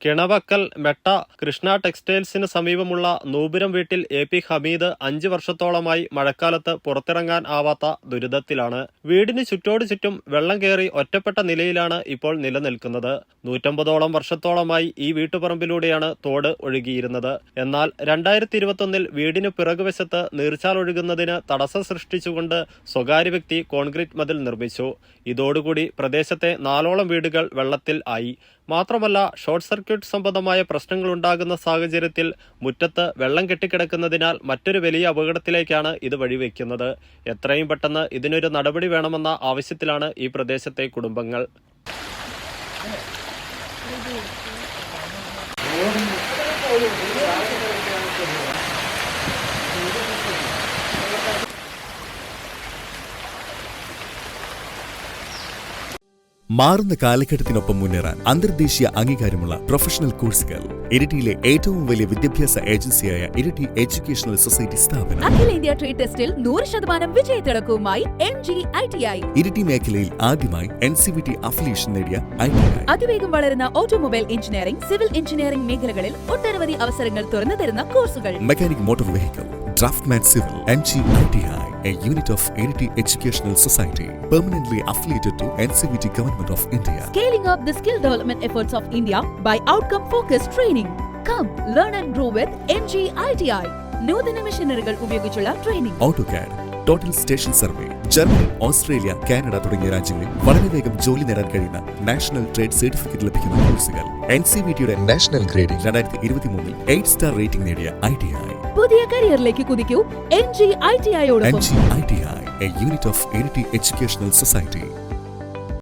കിണവക്കൽ മെട്ട കൃഷ്ണ ടെക്സ്റ്റൈൽസിന് സമീപമുള്ള നൂപുരം വീട്ടിൽ എ.പി. ഹമീദ് 5 വർഷത്തോളമായി മഴക്കാലത്ത് പുറത്തിറങ്ങാൻ ആവാത്ത ദുരിതത്തിലാണ്. വീടിന് ചുറ്റോട് ചുറ്റും വെള്ളം കയറി ഒറ്റപ്പെട്ട നിലയിലാണ് ഇപ്പോൾ നിലനിൽക്കുന്നത്. 150ഓളം വർഷത്തോളമായി ഈ വീട്ടുപറമ്പിലൂടെയാണ് തോട് ഒഴുകിയിരുന്നത്. എന്നാൽ 2021 വീടിന് പിറകുവശത്ത് നീർച്ചാൽ ഒഴുകുന്നതിന് തടസ്സം സൃഷ്ടിച്ചുകൊണ്ട് സ്വകാര്യ വ്യക്തി കോൺക്രീറ്റ് മതിൽ നിർമ്മിച്ചു. ഇതോടുകൂടി പ്രദേശത്തെ 4ഓളം വീടുകൾ വെള്ളത്തിൽ ആയി. മാത്രമല്ല, ഷോർട്ട് സർക്യൂട്ട് സംബന്ധമായ പ്രശ്നങ്ങളുണ്ടാകുന്ന സാഹചര്യത്തിൽ മുറ്റത്ത് വെള്ളം കെട്ടിക്കിടക്കുന്നതിനാൽ മറ്റൊരു വലിയ അപകടത്തിലേക്കാണ് ഇത് വഴിവെക്കുന്നത്. എത്രയും പെട്ടെന്ന് ഇതിനൊരു നടപടി വേണമെന്ന ആവശ്യത്തിലാണ് ഈ പ്രദേശത്തെ കുടുംബങ്ങൾ. മാറുന്ന കാലഘട്ടത്തിനൊപ്പം മുന്നേറാൻ അന്തർദേശീയ അംഗീകാരമുള്ള പ്രൊഫഷണൽ കോഴ്സുകൾ. ഇരിട്ടിയിലെ ഏറ്റവും വലിയ വിദ്യാഭ്യാസ ഏജൻസിയായ ഇരിട്ടി എഡ്യൂക്കേഷണൽ സൊസൈറ്റി സ്ഥാപനം. അഖിലേന്ത്യാ ട്രേഡ് ടെസ്റ്റിൽ 100% വിജയത്തിളക്കവുമായി MG-ITI. ഇരിട്ടി മേഖലയിൽ ആദ്യമായി NCVT അഫിലിയേഷൻ നേടിയ ITI. അതിവേഗം വളരുന്ന ഓട്ടോമൊബൈൽ എഞ്ചിനീയറിംഗ്, സിവിൽ എഞ്ചിനീയറിംഗ് മേഖലകളിൽ ഒട്ടനവധി അവസരങ്ങൾ തുറന്നു തരുന്ന കോഴ്സുകൾ. Mechanic motor vehicle, draughtsman civil. MG-ITI, a unit of Iriti Educational Society, permanently affiliated to NCVT Government of India. Scaling up the skill development efforts of India by outcome-focused training. Come, learn and grow with MG-ITI. നൂതന മെഷീനറികൾ ഉപയോഗിച്ചുള്ള training. AutoCAD, total station survey. Germany, Australia, Canada തുടങ്ങിയ രാജ്യങ്ങളിൽ വളരെ വേഗം ജോലി നേടാൻ കഴിയുന്ന national trade certificate ലഭിക്കുന്ന കോഴ്സുകൾ. NCVTയുടെ നാഷണൽ ഗ്രേഡിംഗ് 2023 8 സ്റ്റാർ റേറ്റിംഗ് നേടിയ ITI. പുതിയ കരിയറിലേക്ക് കുതിക്കൂ MG-ITI യോടൊപ്പം. MG-ITI, a unit of Iriti Educational Society.